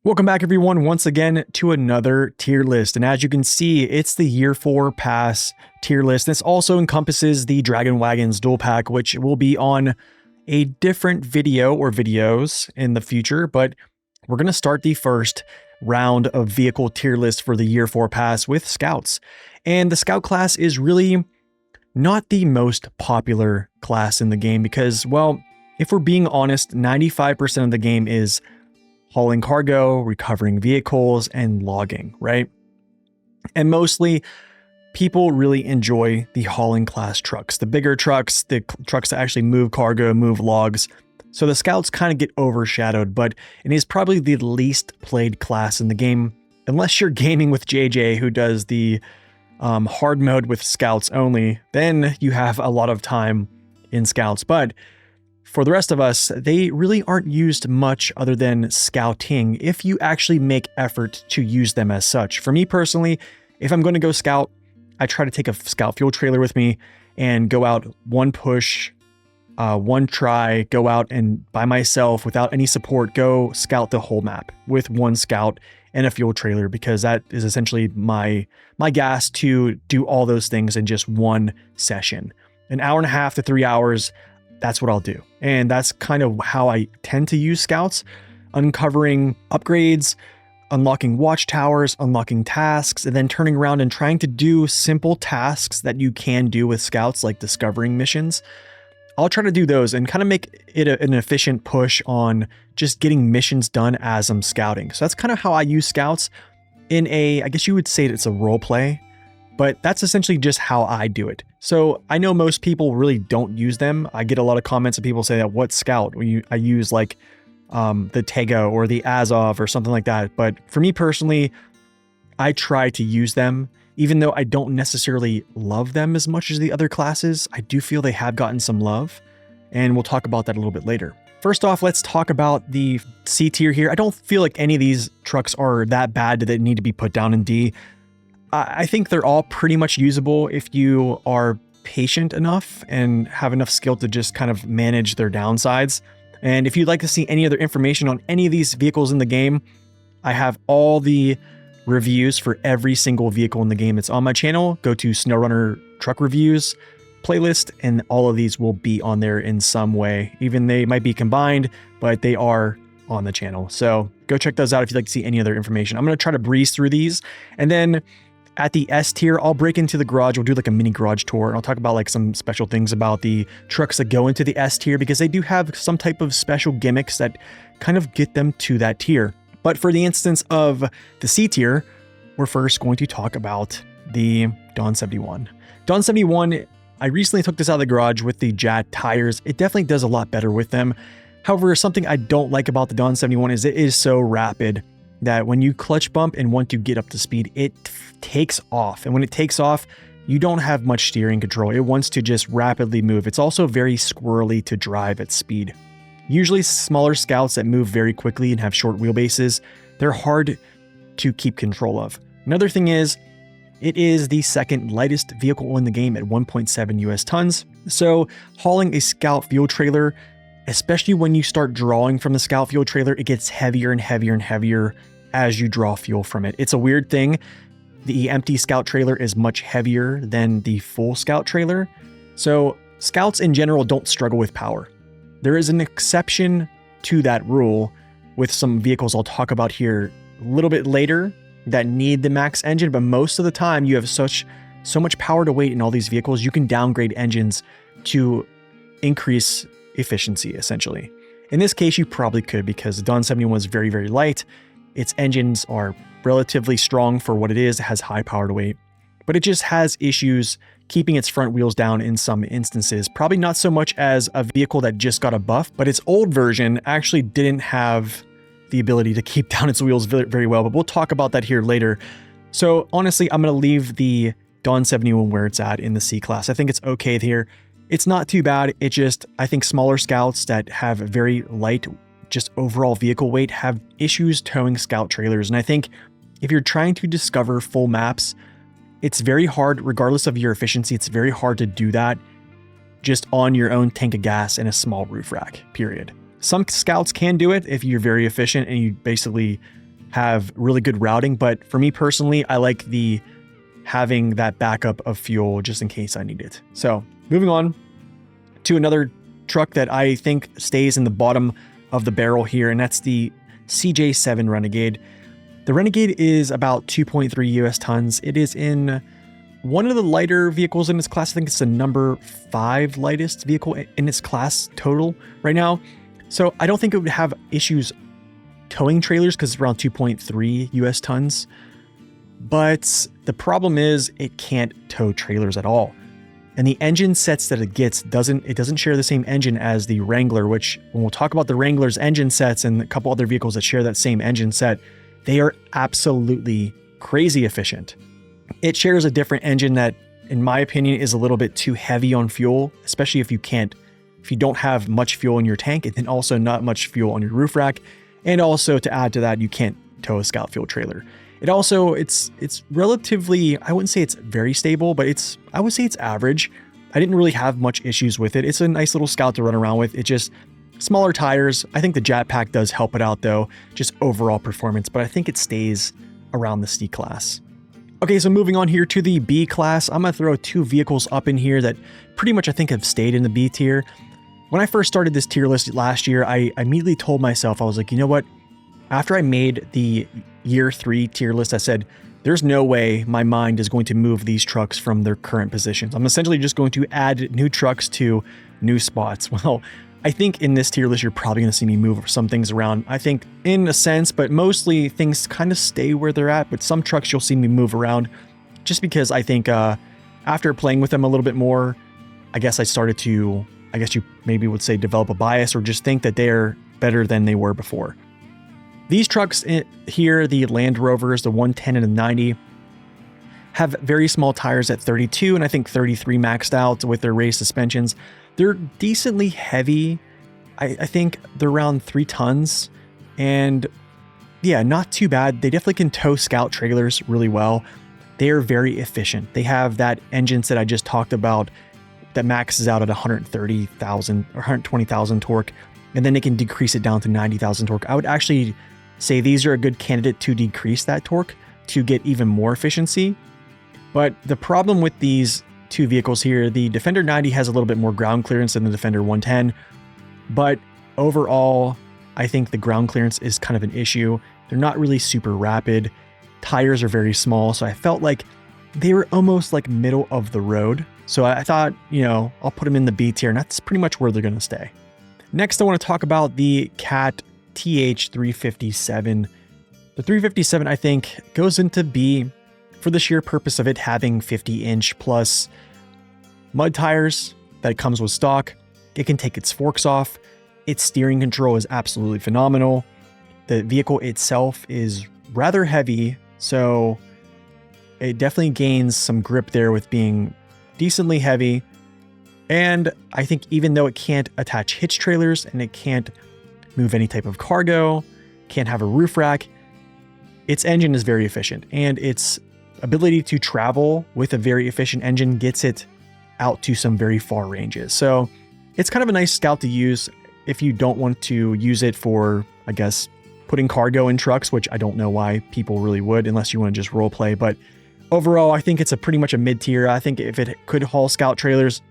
Welcome back everyone once again to another tier list, and as you can see it's the year 4 pass tier list. This also encompasses the Dragon Wagons dual pack, which will be on a different video or videos in the future, but we're going to start the first round of vehicle tier list for the year 4 pass with scouts. And the scout class is really not the most popular class in the game because, well, if we're being honest, 95% of the game is hauling cargo, recovering vehicles, and logging, right? And mostly people really enjoy the hauling class trucks, the bigger trucks, the trucks that actually move cargo, move logs. So the scouts kind of get overshadowed, but it is probably the least played class in the game, unless you're gaming with JJ, who does the hard mode with scouts only. Then you have a lot of time in scouts, but for the rest of us, they really aren't used much other than scouting if you actually make effort to use them as such. For me personally, if I'm going to go scout, I try to take a scout fuel trailer with me and go out one push, one try, go out and by myself without any support, go scout the whole map with one scout and a fuel trailer, because that is essentially my gas to do all those things in just one session. An hour and a half to 3 hours, that's what I'll do. And that's kind of how I tend to use scouts, uncovering upgrades, unlocking watchtowers, unlocking tasks, and then turning around and trying to do simple tasks that you can do with scouts, like discovering missions. I'll try to do those and kind of make it an efficient push on just getting missions done as I'm scouting. So that's kind of how I use scouts in a, I guess you would say it's a role play, but that's essentially just how I do it. So I know most people really don't use them. I get a lot of comments of people say that, what scout? I use like the Tego or the Azov or something like that. But for me personally, I try to use them. Even though I don't necessarily love them as much as the other classes, I do feel they have gotten some love. And we'll talk about that a little bit later. First off, let's talk about the C tier here. I don't feel like any of these trucks are that bad that they need to be put down in D. I think they're all pretty much usable if you are patient enough and have enough skill to just kind of manage their downsides. And if you'd like to see any other information on any of these vehicles in the game, I have all the reviews for every single vehicle in the game. It's on my channel. Go to SnowRunner Truck Reviews playlist, and all of these will be on there in some way. Even they might be combined, but they are on the channel. So go check those out if you'd like to see any other information. I'm going to try to breeze through these, and then at the S tier, I'll break into the garage. We'll do like a mini garage tour, and I'll talk about like some special things about the trucks that go into the S tier, because they do have some type of special gimmicks that kind of get them to that tier. But for the instance of the C tier, we're first going to talk about the Dawn 71. Dawn 71, I recently took this out of the garage with the JAT tires. It definitely does a lot better with them. However, something I don't like about the Dawn 71 is it is so rapid that when you clutch bump and want to get up to speed, it takes off. And when it takes off, you don't have much steering control. It wants to just rapidly move. It's also very squirrely to drive at speed. Usually smaller scouts that move very quickly and have short wheelbases, they're hard to keep control of. Another thing is, it is the second lightest vehicle in the game at 1.7 US tons. So hauling a scout fuel trailer, especially when you start drawing from the scout fuel trailer, it gets heavier and heavier and heavier as you draw fuel from it. It's a weird thing. The empty scout trailer is much heavier than the full scout trailer. So scouts in general don't struggle with power. There is an exception to that rule with some vehicles I'll talk about here a little bit later that need the max engine, but most of the time you have so much power to weight in all these vehicles, you can downgrade engines to increase efficiency, essentially. In this case, you probably could, because the Dawn 71 is very, very light. Its engines are relatively strong for what it is. It has high power to weight, but it just has issues keeping its front wheels down in some instances. Probably not so much as a vehicle that just got a buff, but its old version actually didn't have the ability to keep down its wheels very, very well, but we'll talk about that here later. So honestly, I'm going to leave the Dawn 71 where it's at in the C class. I think it's okay here. It's not too bad. It just, I think smaller scouts that have very light, just overall vehicle weight have issues towing scout trailers. And I think if you're trying to discover full maps, it's very hard, regardless of your efficiency, it's very hard to do that just on your own tank of gas and a small roof rack, period. Some scouts can do it if you're very efficient and you basically have really good routing, but for me personally, I like having that backup of fuel just in case I need it. So moving on to another truck that I think stays in the bottom of the barrel here, and that's the CJ7 Renegade. The Renegade is about 2.3 US tons. It is in one of the lighter vehicles in its class. I think it's the number 5 lightest vehicle in its class total right now. So I don't think it would have issues towing trailers because it's around 2.3 US tons. But the problem is it can't tow trailers at all. And the engine sets that it gets doesn't share the same engine as the Wrangler, which when we'll talk about the Wrangler's engine sets and a couple other vehicles that share that same engine set, they are absolutely crazy efficient. It shares a different engine that, in my opinion, is a little bit too heavy on fuel, especially if you don't have much fuel in your tank, and then also not much fuel on your roof rack. And also to add to that, you can't tow a scout fuel trailer. It also, it's relatively, I wouldn't say it's very stable, but I would say it's average. I didn't really have much issues with it. It's a nice little scout to run around with. It just, smaller tires. I think the jet pack does help it out though, just overall performance, but I think it stays around the C class. Okay, so moving on here to the B class, I'm gonna throw 2 vehicles up in here that pretty much I think have stayed in the B tier. When I first started this tier list last year, I immediately told myself, I was like, you know what? After I made the year 3 tier list, I said, there's no way my mind is going to move these trucks from their current positions. I'm essentially just going to add new trucks to new spots. Well, I think in this tier list, you're probably going to see me move some things around. I think in a sense, but mostly things kind of stay where they're at, but some trucks you'll see me move around just because I think after playing with them a little bit more, I guess I started to, I guess you maybe would say develop a bias or just think that they're better than they were before. These trucks here, the LandRovers, the 110 and the 90, have very small tires at 32 and I think 33 maxed out with their raised suspensions. They're decently heavy. I think they're around 3 tons and yeah, not too bad. They definitely can tow scout trailers really well. They are very efficient. They have that engine that I just talked about that maxes out at 130,000 or 120,000 torque, and then they can decrease it down to 90,000 torque. I would actually say these are a good candidate to decrease that torque to get even more efficiency. But the problem with these 2 vehicles here, the Defender 90 has a little bit more ground clearance than the Defender 110, but overall, I think the ground clearance is kind of an issue. They're not really super rapid. Tires are very small, so I felt like they were almost like middle of the road. So I thought, you know, I'll put them in the B tier, and that's pretty much where they're going to stay. Next, I want to talk about the Cat TH357. The 357, I think, goes into B for the sheer purpose of it having 50-inch plus mud tires that it comes with stock. It can take its forks off. Its steering control is absolutely phenomenal. The vehicle itself is rather heavy, so it definitely gains some grip there with being decently heavy. And I think even though it can't attach hitch trailers and it can't move any type of cargo, can't have a roof rack, its engine is very efficient, and its ability to travel with a very efficient engine gets it out to some very far ranges. So it's kind of a nice scout to use if you don't want to use it for, I guess, putting cargo in trucks, which I don't know why people really would unless you want to just role play. But overall, I think it's pretty much a mid tier. I think if it could haul scout trailers,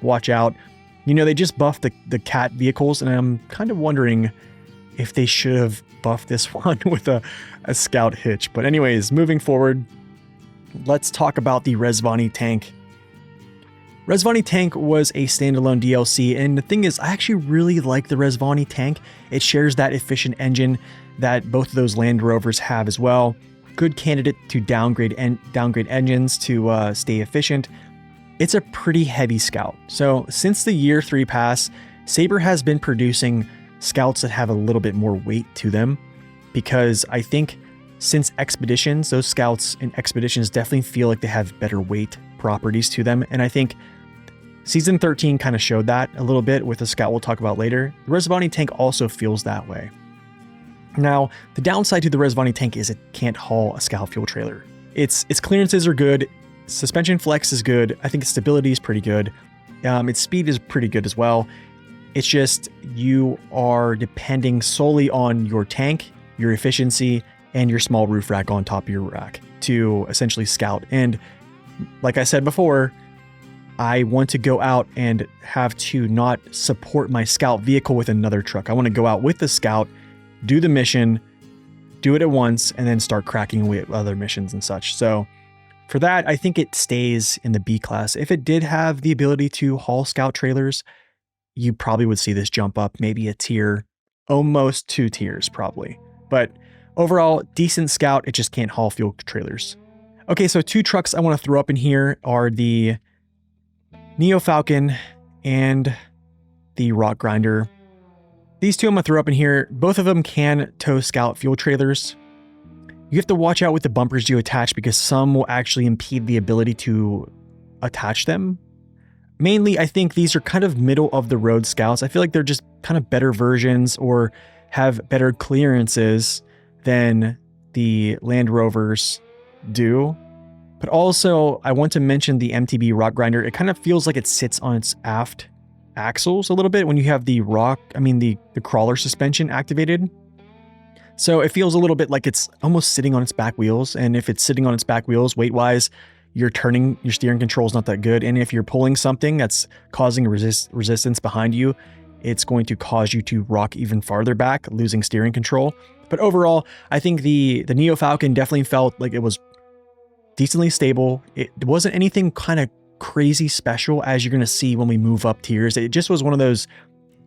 watch out. You know, they just buffed the Cat vehicles, and I'm kind of wondering if they should have buffed this one with a scout hitch. But anyways, moving forward, let's talk about the Rezvani Tank. Rezvani Tank was a standalone DLC, and the thing is, I actually really like the Rezvani Tank. It shares that efficient engine that both of those LandRovers have as well. Good candidate to downgrade engines to stay efficient. It's a pretty heavy scout. So since the year 3 pass, Sabre has been producing scouts that have a little bit more weight to them, because I think since Expeditions, those scouts in Expeditions definitely feel like they have better weight properties to them. And I think Season 13 kind of showed that a little bit with a scout we'll talk about later. The Rezvani Tank also feels that way. Now, the downside to the Rezvani Tank is it can't haul a scout fuel trailer. Its clearances are good. Suspension flex is good. I think its stability is pretty good. Its speed is pretty good as well. It's just you are depending solely on your tank, your efficiency, and your small roof rack on top of your rack to essentially scout. And like I said before, I want to go out and have to not support my scout vehicle with another truck. I want to go out with the scout, do the mission, do it at once, and then start cracking away at other missions and such. So for that, I think it stays in the B class. If it did have the ability to haul scout trailers, you probably would see this jump up maybe a tier, almost 2 tiers probably. But overall, decent scout, it just can't haul fuel trailers. Okay, so 2 trucks I want to throw up in here are the Neo Falcon and the Rock Grinder. These 2 I'm going to throw up in here. Both of them can tow scout fuel trailers. You have to watch out with the bumpers you attach because some will actually impede the ability to attach them. Mainly, I think these are kind of middle of the road scouts. I feel like they're just kind of better versions or have better clearances than the Land Rovers do. But also, I want to mention the MTB Rock Grinder. It kind of feels like it sits on its aft axles a little bit when you have the crawler suspension activated. So it feels a little bit like it's almost sitting on its back wheels. And if it's sitting on its back wheels, weight-wise, your steering control is not that good. And if you're pulling something that's causing resistance behind you, it's going to cause you to rock even farther back, losing steering control. But overall, I think the Neo Falcon definitely felt like it was decently stable. It wasn't anything kind of crazy special as you're going to see when we move up tiers. It just was one of those,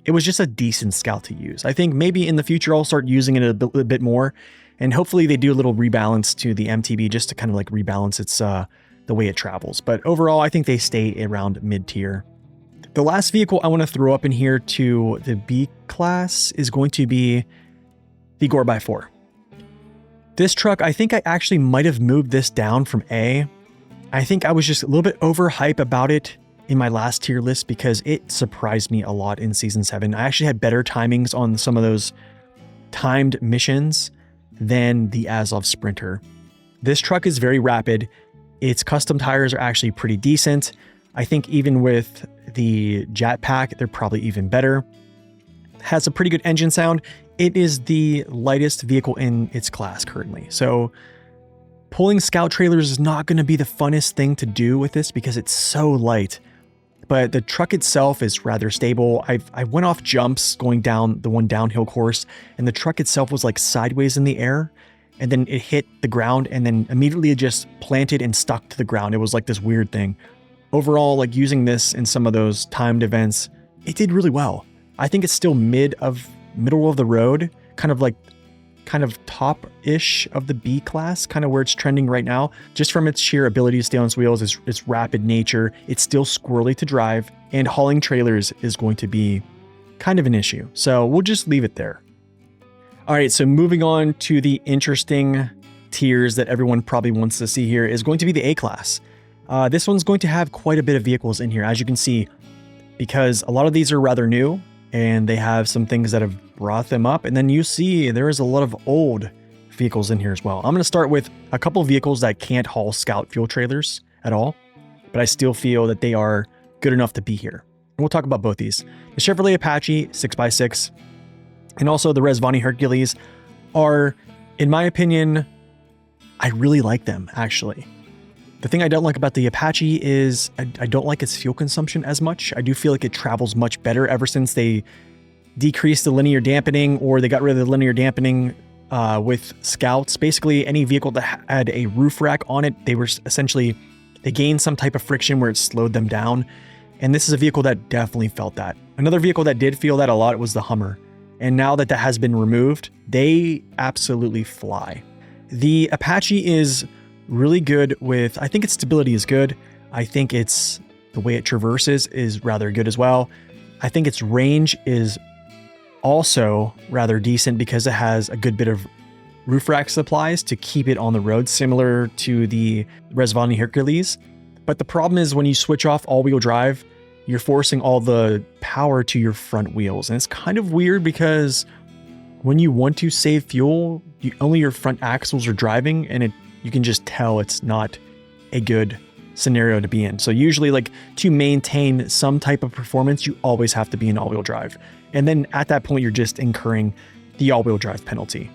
it was just a decent scout to use. I think maybe in the future I'll start using it a bit more, and hopefully they do a little rebalance to the MTB just to kind of like rebalance its the way it travels. But overall, I think they stay around mid-tier. The last vehicle I want to throw up in here to the B class is going to be the Gor BY-4. This truck, I think I actually might have moved this down from A. I think I was just a little bit overhype about it in my last tier list because it surprised me a lot in Season 7. I actually had better timings on some of those timed missions than the Azov Sprinter. This truck is very rapid. Its custom tires are actually pretty decent. I think even with the jetpack, they're probably even better. Has a pretty good engine sound. It is the lightest vehicle in its class currently. So pulling scout trailers is not going to be the funnest thing to do with this because it's so light. But the truck itself is rather stable. I went off jumps going down the one downhill course, and the truck itself was like sideways in the air, and then it hit the ground and then immediately it just planted and stuck to the ground. It was like this weird thing. Overall, like using this in some of those timed events, it did really well. I think it's still middle of the road, kind of top-ish of the B class, kind of where it's trending right now, just from its sheer ability to stay on its wheels, its rapid nature. It's still squirrely to drive, and hauling trailers is going to be kind of an issue. So we'll just leave it there. All right, so moving on to the interesting tiers that everyone probably wants to see here is going to be the A class. This one's going to have quite a bit of vehicles in here, as you can see, because a lot of these are rather new, and they have some things that have brought them up. And then you see there is a lot of old vehicles in here as well. I'm going to start with a couple of vehicles that can't haul scout fuel trailers at all, but I still feel that they are good enough to be here. And we'll talk about both these. The Chevrolet Apache 6x6 and also the Rezvani Hercules are, in my opinion, I really like them actually. The thing I don't like about the Apache is I don't like its fuel consumption as much. I do feel like it travels much better ever since they decreased the linear dampening, or they got rid of the linear dampening with Scouts. Basically, any vehicle that had a roof rack on it, they gained some type of friction where it slowed them down. And this is a vehicle that definitely felt that. Another vehicle that did feel that a lot was the Hummer. And now that that has been removed, they absolutely fly. The Apache is really good with, I think its stability is good. I think the way it traverses is rather good as well. I think its range is also rather decent because it has a good bit of roof rack supplies to keep it on the road, similar to the Rezvani Hercules. But the problem is when you switch off all-wheel drive, you're forcing all the power to your front wheels. And it's kind of weird because when you want to save fuel, only your front axles are driving, and you can just tell it's not a good scenario to be in. So usually, like, to maintain some type of performance, you always have to be in all-wheel drive. And then at that point, you're just incurring the all-wheel drive penalty.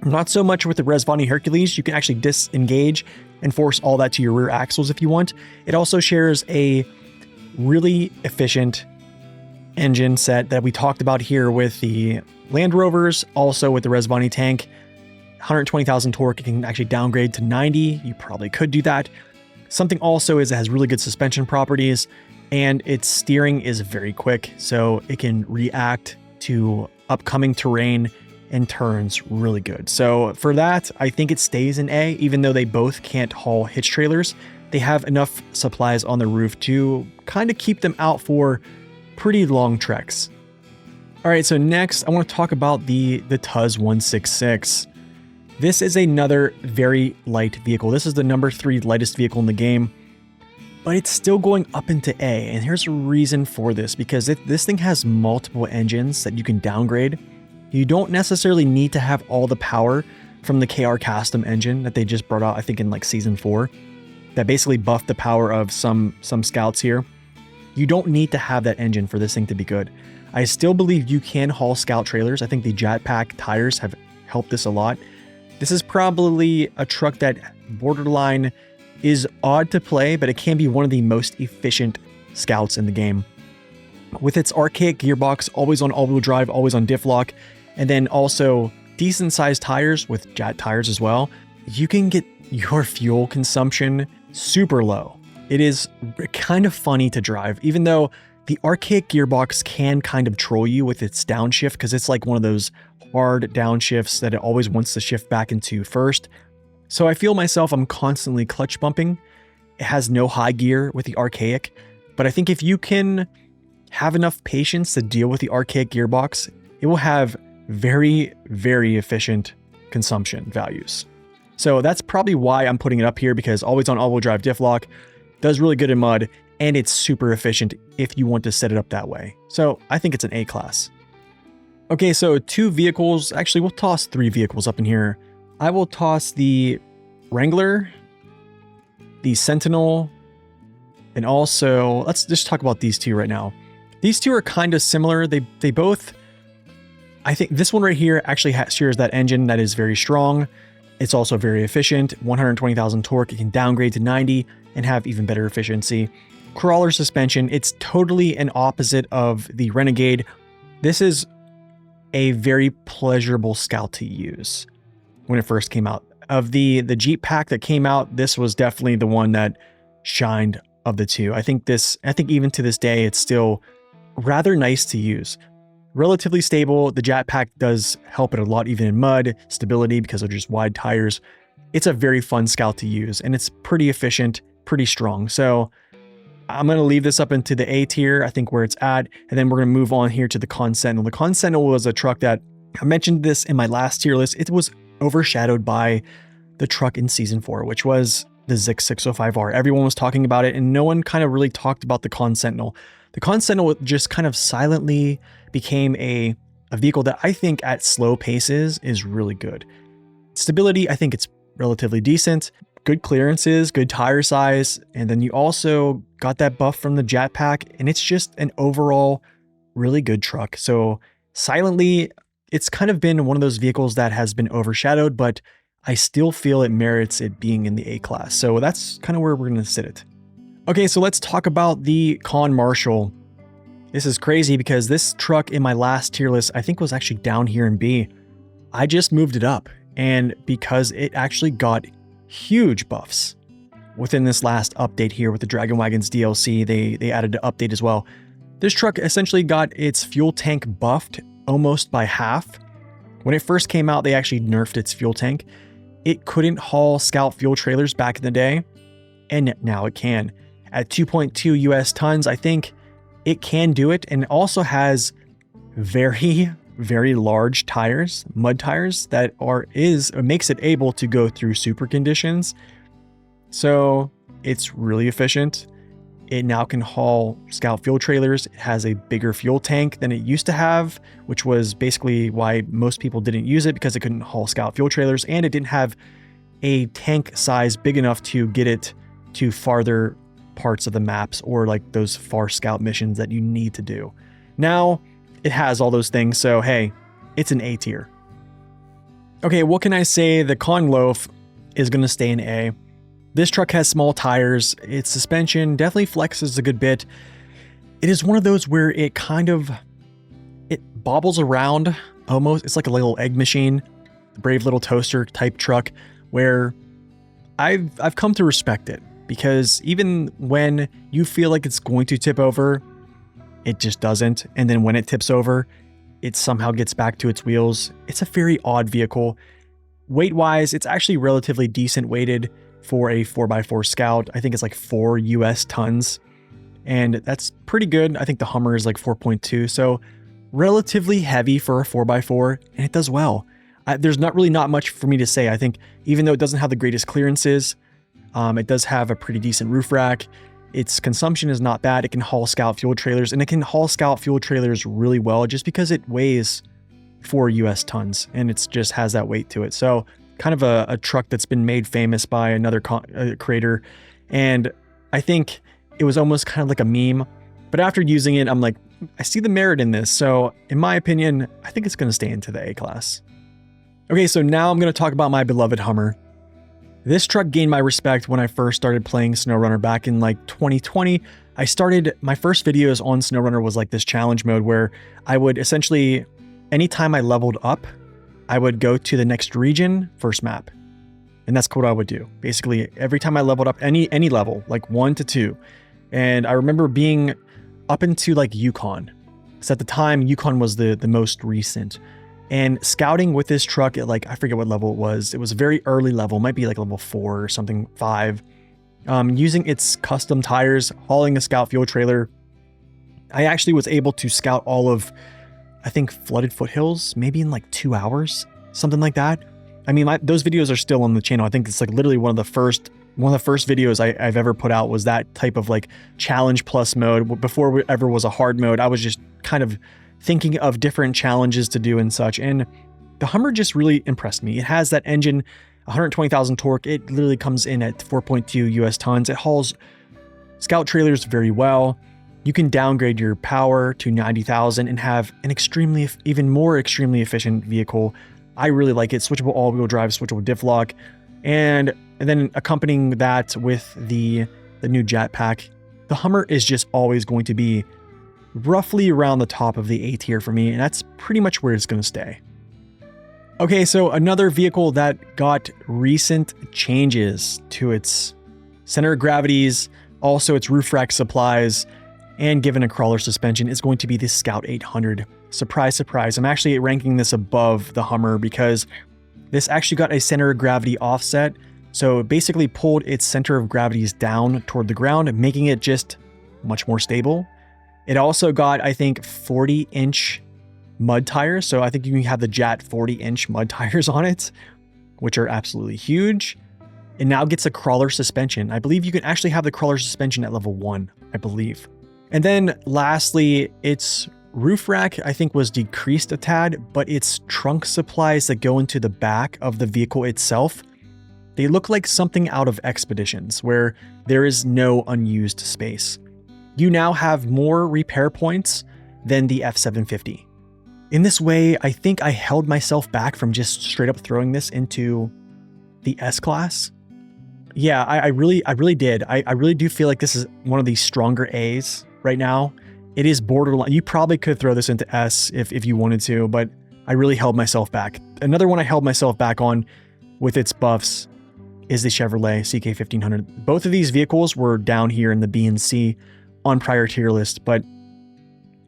Not so much with the Rezvani Hercules. You can actually disengage and force all that to your rear axles if you want. It also shares a really efficient engine set that we talked about here with the LandRovers, also with the Rezavani Tank. 120,000 torque, it can actually downgrade to 90. You probably could do that. Something also is it has really good suspension properties, and its steering is very quick, so it can react to upcoming terrain and turns really good. So for that, I think it stays in A, even though they both can't haul hitch trailers. They have enough supplies on the roof to kind of keep them out for pretty long treks. All right, so next I want to talk about the TUZ 166. This is another very light vehicle. This is the number 3 lightest vehicle in the game, but it's still going up into A. And here's a reason for this, because this thing has multiple engines that you can downgrade. You don't necessarily need to have all the power from the KR custom engine that they just brought out, I think in like season 4, that basically buffed the power of some scouts here. You don't need to have that engine for this thing to be good. I still believe you can haul scout trailers. I think the Jetpack tires have helped this a lot. This is probably a truck that borderline is odd to play, but it can be one of the most efficient scouts in the game. With its archaic gearbox, always on all-wheel drive, always on diff lock, and then also decent sized tires with Jet tires as well, you can get your fuel consumption super low. It is kind of funny to drive, even though the archaic gearbox can kind of troll you with its downshift, because it's like one of those hard downshifts that it always wants to shift back into first. So I feel myself, I'm constantly clutch bumping. It has no high gear with the archaic, but I think if you can have enough patience to deal with the archaic gearbox, it will have very, very efficient consumption values. So that's probably why I'm putting it up here, because always on all-wheel drive diff lock, does really good in mud, and it's super efficient if you want to set it up that way. So I think it's an A class. Okay, so 2 vehicles, actually we'll toss 3 vehicles up in here. I will toss the Wrangler, the Sentinel, and also, let's just talk about these 2 right now. These 2 are kind of similar. They both, I think this one right here actually shares that engine that is very strong. It's also very efficient, 120,000 torque. It can downgrade to 90 and have even better efficiency. Crawler suspension, it's totally an opposite of the Renegade. This is a very pleasurable scout to use when it first came out. Of the Jeep pack that came out, this was definitely the one that shined of the 2. I think even to this day, it's still rather nice to use. Relatively stable. The Jetpack does help it a lot, even in mud, stability because of just wide tires. It's a very fun scout to use, and it's pretty efficient, pretty strong. So I'm going to leave this up into the A tier, I think where it's at, and then we're going to move on here to the Con Sentinel. The Con Sentinel was a truck that, I mentioned this in my last tier list, it was overshadowed by the truck in season 4, which was the Zix 605R. Everyone was talking about it, and no one kind of really talked about the Con Sentinel. The Con Sentinel just kind of silently became a vehicle that I think at slow paces is really good. Stability, I think it's relatively decent. Good clearances, good tire size, and then you also got that buff from the Jetpack, and it's just an overall really good truck. So silently, it's kind of been one of those vehicles that has been overshadowed, but I still feel it merits it being in the A class. So that's kind of where we're going to sit it. Okay, so let's talk about the Con Marshal. This is crazy because this truck in my last tier list, I think was actually down here in B. I just moved it up, and because it actually got huge buffs within this last update here with the Dragon Wagons DLC, they added an update as well. This truck essentially got its fuel tank buffed almost by half. When it first came out, they actually nerfed its fuel tank. It couldn't haul scout fuel trailers back in the day, and now it can. At 2.2 US tons, I think it can do it, and it also has very, very large tires, mud tires, that makes it able to go through super conditions. So it's really efficient. It now can haul scout fuel trailers. It has a bigger fuel tank than it used to have, which was basically why most people didn't use it, because it couldn't haul scout fuel trailers, and it didn't have a tank size big enough to get it to farther parts of the maps or like those far scout missions that you need to do. Now it has all those things, so hey, it's an A tier. Okay, what can I say? The Conloaf is going to stay in A. This truck has small tires. Its suspension definitely flexes a good bit. It is one of those where it bobbles around almost. It's like a little egg machine, brave little toaster type truck, where I've come to respect it, because even when you feel like it's going to tip over, it just doesn't. And then when it tips over, it somehow gets back to its wheels. It's a very odd vehicle. Weight-wise, it's actually relatively decent weighted for a 4x4 Scout. I think it's like 4 US tons, and that's pretty good. I think the Hummer is like 4.2, so relatively heavy for a 4x4, and it does well. There's not much for me to say. I think even though it doesn't have the greatest clearances, it does have a pretty decent roof rack. Its consumption is not bad. It can haul Scout fuel trailers, and it can haul Scout fuel trailers really well just because it weighs 4 US tons, and it just has that weight to it. So kind of a truck that's been made famous by another creator, and I think it was almost kind of like a meme. But after using it, I'm like, I see the merit in this. So in my opinion, I think it's going to stay into the A class. Okay, so now I'm going to talk about my beloved Hummer. This truck gained my respect when I first started playing SnowRunner back in like 2020. I started, my first videos on SnowRunner was like this challenge mode where I would essentially, anytime I leveled up, I would go to the next region, first map. And that's what I would do. Basically, every time I leveled up any level, like 1 to 2. And I remember being up into like Yukon. Because at the time, Yukon was the most recent. And scouting with this truck at like, I forget what level it was. It was a very early level, might be like level 4 or something, 5. Using its custom tires, hauling a Scout fuel trailer, I actually was able to scout all of, I think, Flooded Foothills, maybe in like 2 hours, something like that. I mean, those videos are still on the channel. I think it's like literally one of the first videos I've ever put out was that type of like challenge plus mode. Before it ever was a hard mode, I was just kind of thinking of different challenges to do and such. And the Hummer just really impressed me. It has that engine, 120,000 torque. It literally comes in at 4.2 US tons. It hauls Scout trailers very well. You can downgrade your power to 90,000 and have an even more extremely efficient vehicle. I really like it. Switchable all-wheel drive, switchable diff lock, and then accompanying that with the new jetpack. The Hummer is just always going to be roughly around the top of the A tier for me, and that's pretty much where it's going to stay. Okay, so another vehicle that got recent changes to its center of gravities, also its roof rack supplies, and given a crawler suspension is going to be the Scout 800. Surprise, surprise. I'm actually ranking this above the Hummer because this actually got a center of gravity offset. So it basically pulled its center of gravities down toward the ground, making it just much more stable. It also got, I think, 40-inch mud tires. So I think you can have the JAT 40-inch mud tires on it, which are absolutely huge. It now gets a crawler suspension. I believe you can actually have the crawler suspension at level 1, I believe. And then lastly, its roof rack, I think, was decreased a tad, but its trunk supplies that go into the back of the vehicle itself, they look like something out of Expeditions, where there is no unused space. You now have more repair points than the F750. In this way, I think I held myself back from just straight up throwing this into the S class. Yeah, I really did. I really do feel like this is one of the stronger A's right now. It is borderline. You probably could throw this into S if you wanted to, but I really held myself back. Another one I held myself back on with its buffs is the Chevrolet CK1500. Both of these vehicles were down here in the B and C on prior tier list, but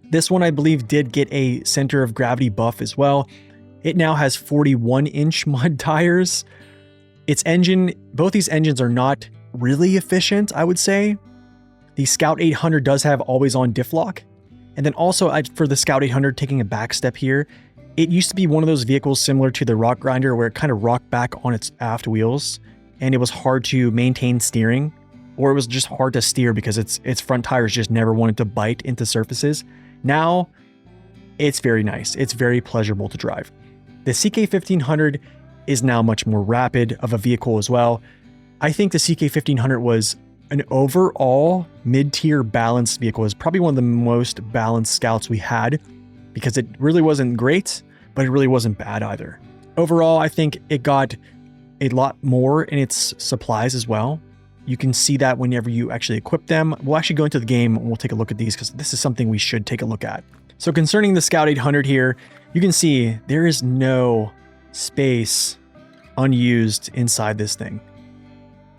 this one I believe did get a center of gravity buff as well. It now has 41-inch mud tires. Its engine, both these engines are not really efficient, I would say. The Scout 800 does have always-on diff lock. And then also for the Scout 800, taking a back step here, it used to be one of those vehicles similar to the Rock Grinder where it kind of rocked back on its aft wheels and it was hard to maintain steering, or it was just hard to steer because its front tires just never wanted to bite into surfaces. Now, it's very nice. It's very pleasurable to drive. The CK1500 is now much more rapid of a vehicle as well. I think the CK1500 was an overall mid-tier balanced vehicle. It's probably one of the most balanced Scouts we had because it really wasn't great, but it really wasn't bad either. Overall, I think it got a lot more in its supplies as well. You can see that whenever you actually equip them. We'll actually go into the game and we'll take a look at these because this is something we should take a look at. So concerning the Scout 800 here, you can see there is no space unused inside this thing.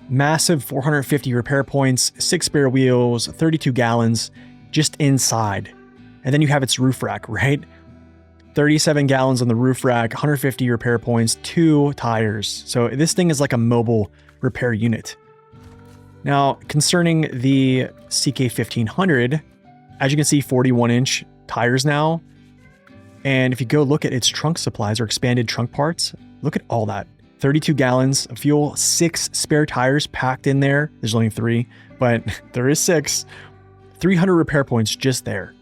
Massive 450 repair points, 6 spare wheels, 32 gallons just inside. And then you have its roof rack, right? 37 gallons on the roof rack, 150 repair points, 2 tires. So this thing is like a mobile repair unit. Now, concerning the CK1500, as you can see, 41-inch tires now. And if you go look at its trunk supplies or expanded trunk parts, look at all that. 32 gallons of fuel, 6 spare tires packed in there. There's only 3, but there is 6. 300 repair points just there.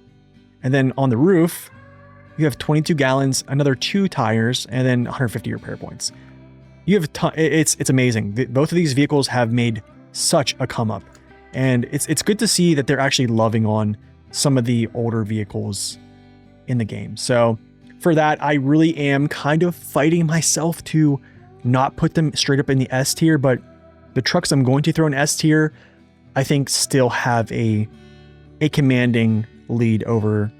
And then on the roof, you have 22 gallons, another 2 tires, and then 150 repair points. You have it's amazing. Both of these vehicles have made such a come up, and it's good to see that they're actually loving on some of the older vehicles in the game. So for that, I really am kind of fighting myself to not put them straight up in the S tier, but the trucks I'm going to throw in S tier, I think still have a commanding lead over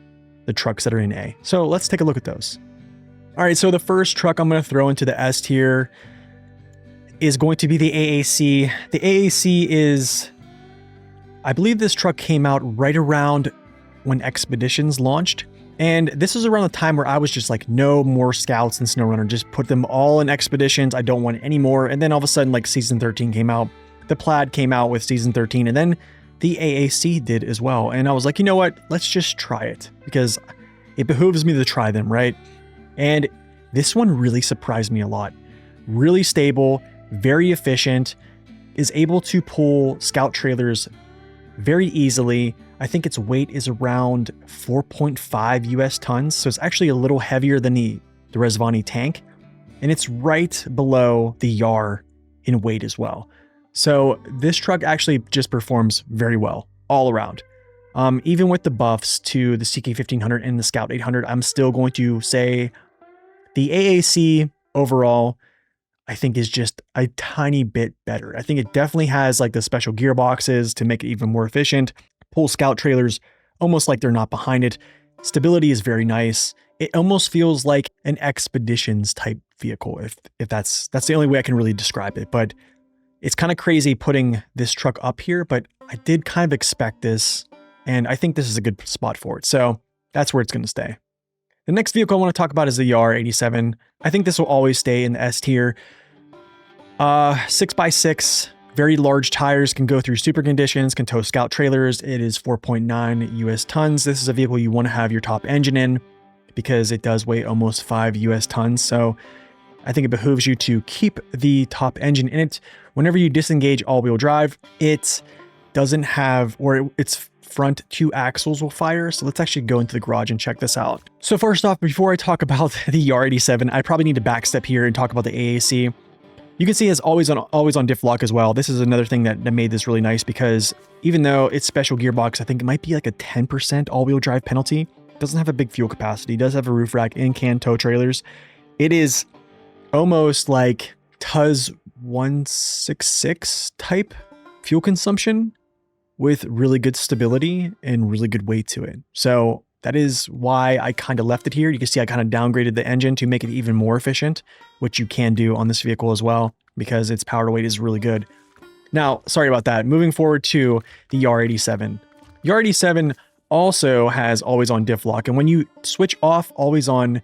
the trucks that are in A. So let's take a look at those. All right, so the first truck I'm going to throw into the S tier is going to be the AAC. The AAC is, I believe this truck came out right around when Expeditions launched. And this is around the time where I was just like, no more Scouts and SnowRunner, just put them all in Expeditions. I don't want any more. And then all of a sudden, like Season 13 came out, the Plaid came out with Season 13, and then the AAC did as well. And I was like, you know what? Let's just try it because it behooves me to try them, right? And this one really surprised me a lot. Really stable, very efficient, is able to pull Scout trailers very easily. I think its weight is around 4.5 US tons. So it's actually a little heavier than the Rezavani Tank. And it's right below the Yar in weight as well. So this truck actually just performs very well all around. Even with the buffs to the CK1500 and the Scout 800, I'm still going to say the AAC overall, I think is just a tiny bit better. I think it definitely has like the special gearboxes to make it even more efficient. Pull Scout trailers almost like they're not behind it. Stability is very nice. It almost feels like an Expeditions type vehicle, if that's the only way I can really describe it. But it's kind of crazy putting this truck up here, but I did kind of expect this, and I think this is a good spot for it. So that's where it's going to stay. The next vehicle I want to talk about is the Yar 87. I think this will always stay in the S tier. 6x6, very large tires, can go through super conditions, can tow Scout trailers. It is 4.9 US tons. This is a vehicle you want to have your top engine in because it does weigh almost 5 US tons. So I think it behooves you to keep the top engine in it. Whenever you disengage all-wheel drive, it doesn't have, or its front 2 axles will fire. So let's actually go into the garage and check this out. So first off, before I talk about the Yar 87, I probably need to backstep here and talk about the AAC. You can see it's always on diff lock as well. This is another thing that made this really nice because even though it's special gearbox, I think it might be like a 10% all-wheel drive penalty. It doesn't have a big fuel capacity. It does have a roof rack and can tow trailers. It is almost like TUZ 166 type fuel consumption with really good stability and really good weight to it. So that is why I kind of left it here. You can see I kind of downgraded the engine to make it even more efficient, which you can do on this vehicle as well because its power to weight is really good. Now, sorry about that. Moving forward to the Yar 87. Yar 87 also has always on diff lock, and when you switch off always on,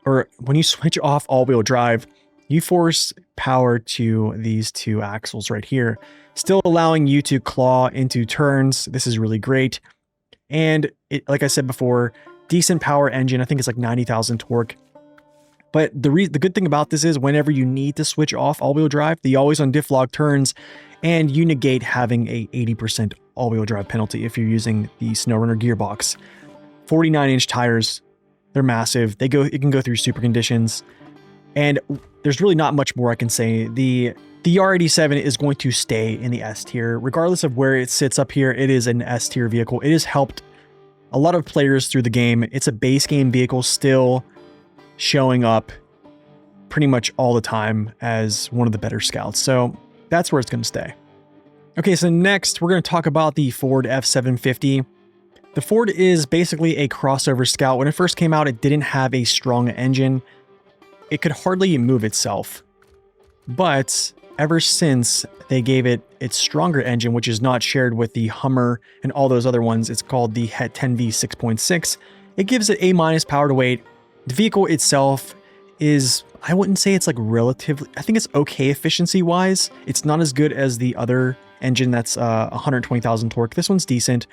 or when you switch off all-wheel drive, you force power to these 2 axles right here, still allowing you to claw into turns. This is really great. And it, like I said before, decent power engine. I think it's like 90,000 torque. But the good thing about this is whenever you need to switch off all-wheel drive, the always on diff lock turns, and you negate having a 80% all-wheel drive penalty if you're using the SnowRunner gearbox. 49-inch tires, they're massive. It can go through super conditions, and there's really not much more I can say. The Yar 87 is going to stay in the S tier. Regardless of where it sits up here, it is an S tier vehicle. It has helped a lot of players through the game. It's a base game vehicle still showing up pretty much all the time as one of the better scouts. So that's where it's going to stay. Okay, so next we're going to talk about the Ford F750. The Ford is basically a crossover scout. When it first came out, it didn't have a strong engine. It could hardly move itself. But ever since they gave it its stronger engine, which is not shared with the Hummer and all those other ones, it's called the Het 10V 6.6. It gives it A- power to weight. The vehicle itself is, I wouldn't say it's like relatively, I think it's okay efficiency wise. It's not as good as the other engine that's 120,000 torque. This one's decent.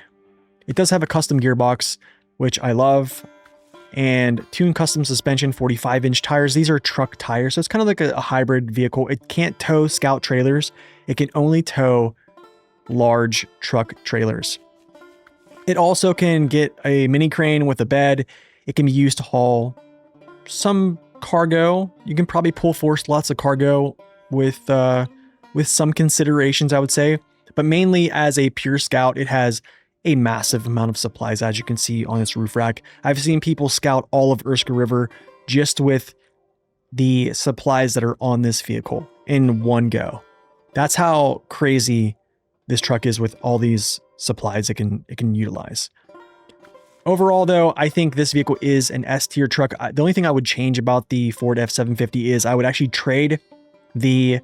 It does have a custom gearbox, which I love, and tuned custom suspension, 45-inch tires. These are truck tires, so it's kind of like a hybrid vehicle. It can't tow scout trailers. It can only tow large truck trailers. It also can get a mini crane with a bed. It can be used to haul some cargo. You can probably pull force lots of cargo with some considerations, I would say. But mainly as a pure scout, it has a massive amount of supplies, as you can see on its roof rack. I've seen people scout all of Erskine River just with the supplies that are on this vehicle in one go. That's how crazy this truck is with all these supplies it can utilize. Overall, though, I think this vehicle is an S-tier truck. The only thing I would change about the Ford F750 is I would actually trade the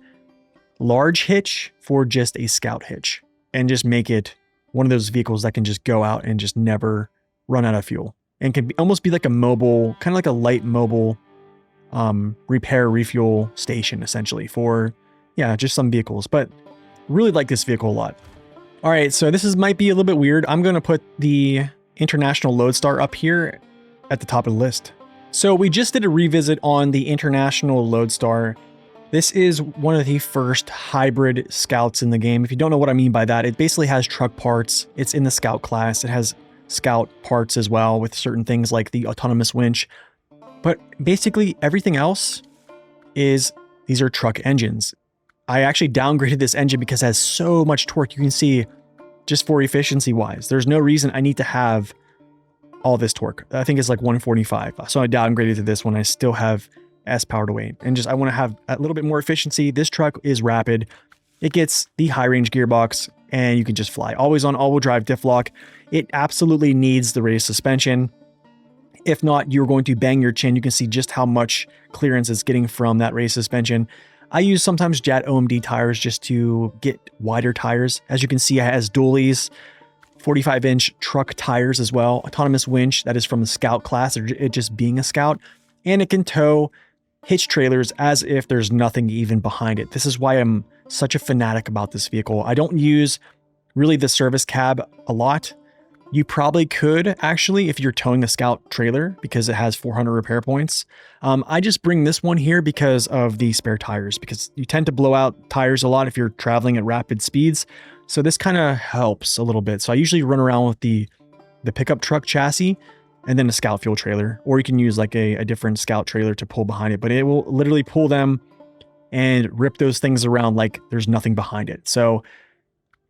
large hitch for just a scout hitch and just make it one of those vehicles that can just go out and just never run out of fuel and can almost be like a mobile, kind of like a light mobile repair refuel station essentially for, yeah, just some vehicles. But really like this vehicle a lot. All right, so this might be a little bit weird. I'm going to put the International Loadstar up here at the top of the list. So we just did a revisit on the International Loadstar. This is one of the first hybrid scouts in the game. If you don't know what I mean by that, it basically has truck parts. It's in the scout class. It has scout parts as well with certain things like the autonomous winch. But basically everything else is, these are truck engines. I actually downgraded this engine because it has so much torque. You can see just for efficiency wise, there's no reason I need to have all this torque. I think it's like 145. So I downgraded to this one. I still have S power to weight, and just I want to have a little bit more efficiency. This truck is rapid. It gets the high range gearbox and you can just fly. Always on all-wheel drive diff lock. It absolutely needs the raised suspension. If not, you're going to bang your chin. You can see just how much clearance it's getting from that raised suspension. I use sometimes JAT OMD tires just to get wider tires. As you can see, it has dualies, 45-inch truck tires as well, autonomous winch that is from the scout class, or it just being a scout, and it can tow hitch trailers as if there's nothing even behind it. This is why I'm such a fanatic about this vehicle. I don't use really the service cab a lot. You probably could actually if you're towing a scout trailer because it has 400 repair points. I just bring this one here because of the spare tires, because you tend to blow out tires a lot if you're traveling at rapid speeds. So this kind of helps a little bit. So I usually run around with the pickup truck chassis and then a scout fuel trailer, or you can use like a different scout trailer to pull behind it, but it will literally pull them and rip those things around like there's nothing behind it. So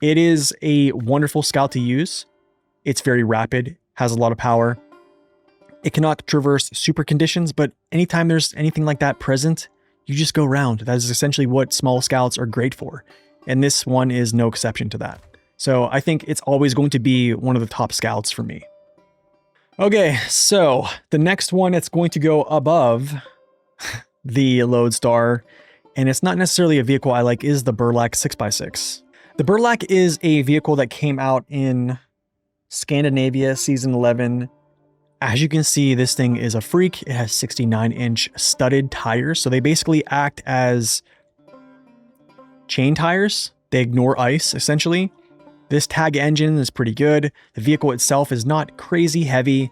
it is a wonderful scout to use. It's very rapid, has a lot of power. It cannot traverse super conditions, but anytime there's anything like that present, you just go around. That is essentially what small scouts are great for. And this one is no exception to that. So I think it's always going to be one of the top scouts for me. Okay, so the next one that's going to go above the Loadstar, and it's not necessarily a vehicle I like, is the Burlak 6x6. The Burlak is a vehicle that came out in Scandinavia Season 11. As you can see, this thing is a freak. It has 69-inch studded tires, so they basically act as chain tires. They ignore ice, essentially. This tag engine is pretty good. The vehicle itself is not crazy heavy,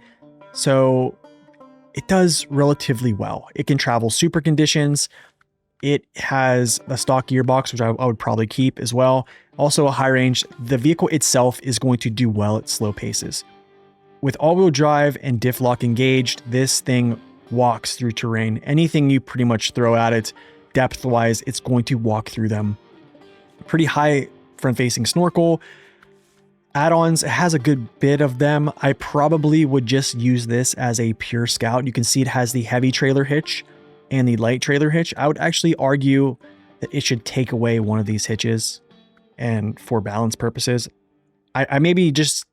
so it does relatively well. It can travel super conditions. It has a stock gearbox, which I would probably keep as well. Also a high range. The vehicle itself is going to do well at slow paces. With all-wheel drive and diff lock engaged, this thing walks through terrain. Anything you pretty much throw at it, depth-wise, it's going to walk through them. Pretty high front-facing snorkel. Add-ons, it has a good bit of them. I probably would just use this as a pure scout. You can see it has the heavy trailer hitch and the light trailer hitch, I would actually argue that it should take away one of these hitches. And for balance purposes, I maybe just,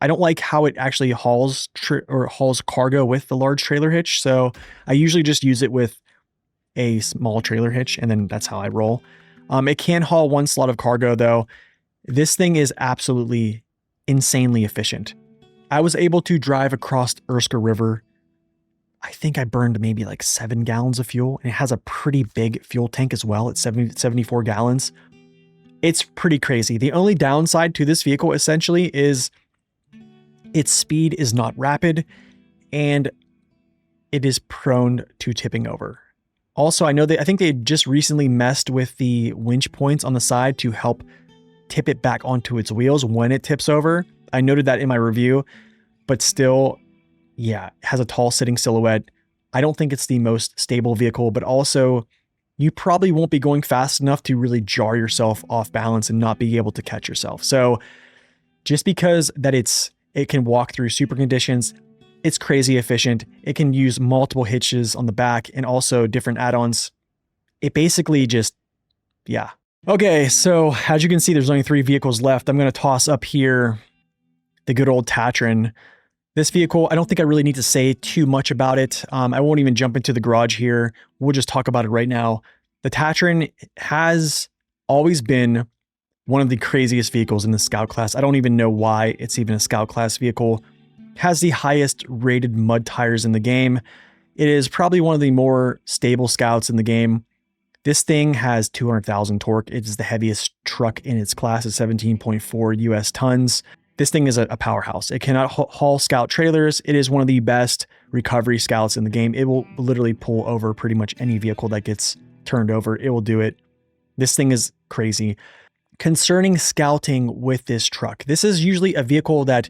I don't like how it actually hauls cargo with the large trailer hitch. So I usually just use it with a small trailer hitch, and then that's how I roll. It can haul one slot of cargo though. This thing is absolutely insanely efficient. I was able to drive across Erskine River. I think I burned maybe like 7 gallons of fuel, and it has a pretty big fuel tank as well at 74 gallons. It's pretty crazy. The only downside to this vehicle essentially is its speed is not rapid and it is prone to tipping over. Also, I think they just recently messed with the winch points on the side to help tip it back onto its wheels when it tips over. I noted that in my review, but still, yeah, it has a tall sitting silhouette. I don't think it's the most stable vehicle, but also you probably won't be going fast enough to really jar yourself off balance and not be able to catch yourself. So just because that it can walk through super conditions, it's crazy efficient. It can use multiple hitches on the back and also different add-ons. It basically just, yeah. Okay, so as you can see, there's only 3 vehicles left. I'm going to toss up here the good old Tatarin. This vehicle, I don't think I really need to say too much about it. I won't even jump into the garage here. We'll just talk about it right now. The Tatarin has always been one of the craziest vehicles in the Scout class. I don't even know why it's even a Scout class vehicle. It has the highest rated mud tires in the game. It is probably one of the more stable Scouts in the game. This thing has 200,000 torque. It is the heaviest truck in its class at 17.4 US tons. This thing is a powerhouse. It cannot haul Scout trailers. It is one of the best recovery Scouts in the game. It will literally pull over pretty much any vehicle that gets turned over. It will do it. This thing is crazy. Concerning scouting with this truck, this is usually a vehicle that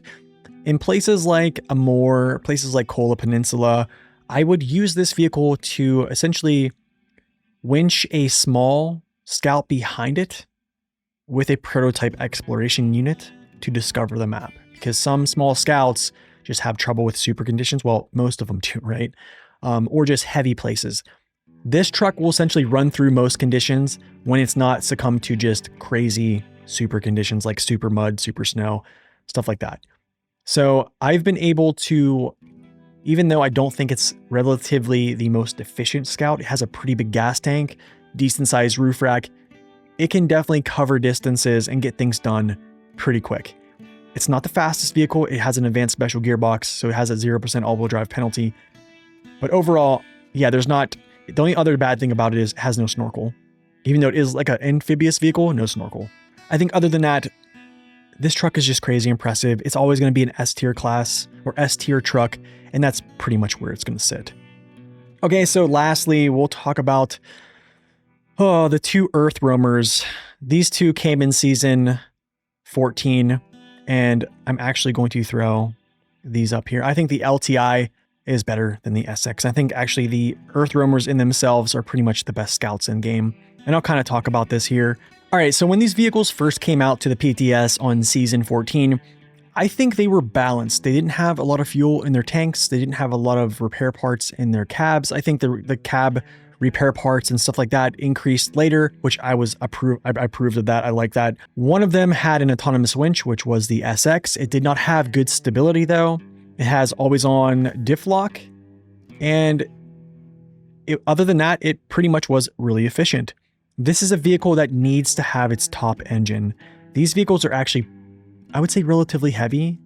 in places like places like Kola Peninsula, I would use this vehicle to essentially winch a small Scout behind it with a prototype exploration unit to discover the map, because some small Scouts just have trouble with super conditions. Well, most of them do, right? Or just heavy places. This truck will essentially run through most conditions when it's not succumbed to just crazy super conditions like super mud, super snow, stuff like that. So I've been able to, even though I don't think it's relatively the most efficient Scout, it has a pretty big gas tank, decent sized roof rack. It can definitely cover distances and get things done pretty quick. It's not the fastest vehicle. It has an advanced special gearbox, so it has a 0% all-wheel drive penalty. But overall, yeah, the only other bad thing about it is it has no snorkel. Even though it is like an amphibious vehicle, no snorkel. I think other than that, this truck is just crazy impressive. It's always going to be an S tier class or S tier truck, and that's pretty much where it's going to sit. Okay, so lastly, we'll talk about the 2 Earthroamers. These 2 came in season 14, and I'm actually going to throw these up here. I think the LTi is better than the SX. I think actually the Earthroamers in themselves are pretty much the best Scouts in game, and I'll kind of talk about this here. All right, so when these vehicles first came out to the PTS on season 14, I think they were balanced. They didn't have a lot of fuel in their tanks. They didn't have a lot of repair parts in their cabs. I think the cab repair parts and stuff like that increased later, which I approved of that. I like that. One of them had an autonomous winch, which was the SX. It did not have good stability though. It has always on diff lock. And other than that, it pretty much was really efficient. This is a vehicle that needs to have its top engine. These vehicles are actually, I would say, relatively heavy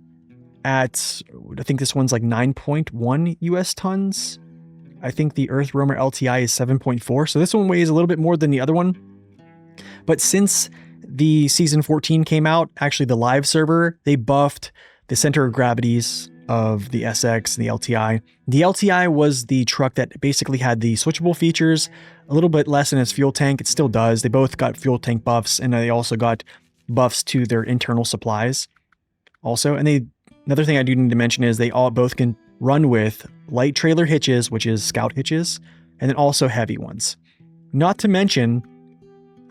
at, I think this one's like 9.1 US tons. I think the Earthroamer LTi is 7.4, so this one weighs a little bit more than the other one. But since the season 14 came out, actually the live server, they buffed the center of gravities of the SX and the LTi. The LTi was the truck that basically had the switchable features, a little bit less in its fuel tank. It still does. They both got fuel tank buffs, and they also got buffs to their internal supplies also. And another thing I do need to mention is they both can run with light trailer hitches, which is Scout hitches, and then also heavy ones. Not to mention,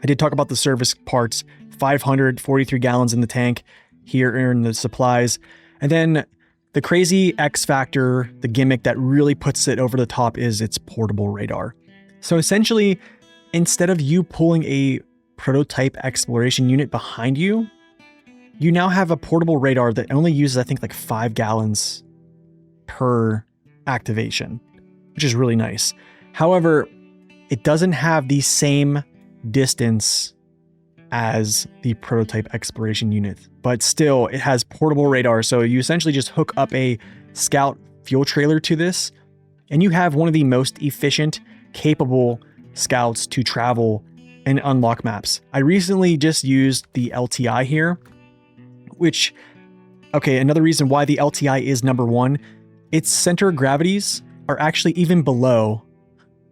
I did talk about the service parts, 543 gallons in the tank here in the supplies. And then The crazy X factor, the gimmick that really puts it over the top is its portable radar. So essentially, instead of you pulling a prototype exploration unit behind you, you now have a portable radar that only uses, I think, like 5 gallons per activation, which is really nice. However, it doesn't have the same distance as the prototype exploration unit, but still it has portable radar. So you essentially just hook up a scout fuel trailer to this, and you have one of the most efficient, capable scouts to travel and unlock maps. I recently just used the LTi here, which, okay, another reason why the LTi is number one, its center of gravities are actually even below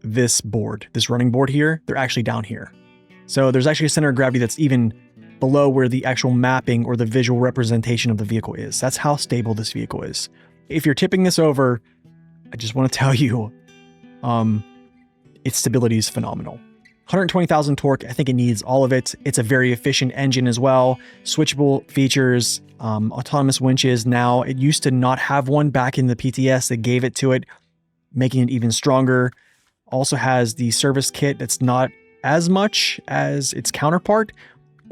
this board, this running board here. They're actually down here. So there's actually a center of gravity that's even below where the actual mapping or the visual representation of the vehicle is. That's how stable this vehicle is. If you're tipping this over, I just want to tell you, its stability is phenomenal. 120,000 torque, I think it needs all of it. It's a very efficient engine as well. Switchable features, autonomous winches. Now, it used to not have one back in the PTS. They gave it to it, making it even stronger. Also has the service kit that's not as much as its counterpart,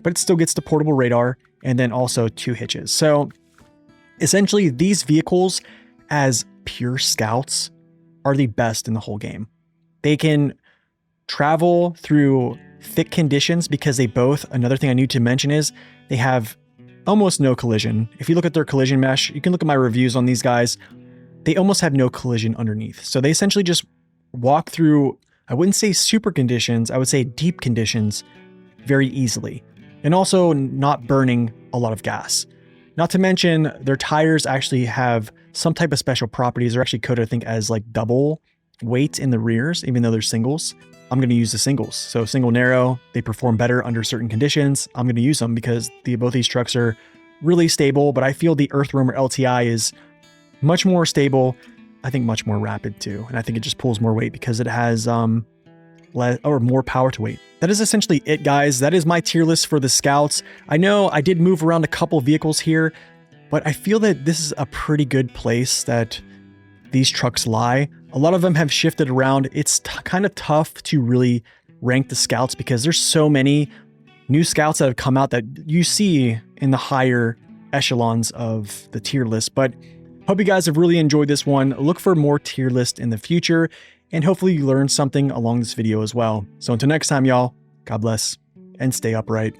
but it still gets the portable radar and then also 2 hitches. So essentially, these vehicles as pure scouts are the best in the whole game. They can travel through thick conditions because they both, another thing I need to mention is they have almost no collision. If you look at their collision mesh, you can look at my reviews on these guys, they almost have no collision underneath. So they essentially just walk through, I wouldn't say super conditions, I would say deep conditions very easily. And also not burning a lot of gas. Not to mention their tires actually have some type of special properties. They're actually coded, I think, as like double weight in the rears, even though they're singles. I'm going to use the singles. So single narrow, they perform better under certain conditions. I'm going to use them because both these trucks are really stable, but I feel the Earthroamer LTi is much more stable. I think much more rapid too. And I think it just pulls more weight because it has more power to weight. That is essentially it, guys. That is my tier list for the scouts. I know I did move around a couple vehicles here, but I feel that this is a pretty good place that these trucks lie. A lot of them have shifted around. It's kind of tough to really rank the scouts because there's so many new scouts that have come out that you see in the higher echelons of the tier list. But hope you guys have really enjoyed this one. Look for more tier list in the future, and hopefully you learned something along this video as well. So until next time, y'all, God bless and stay upright.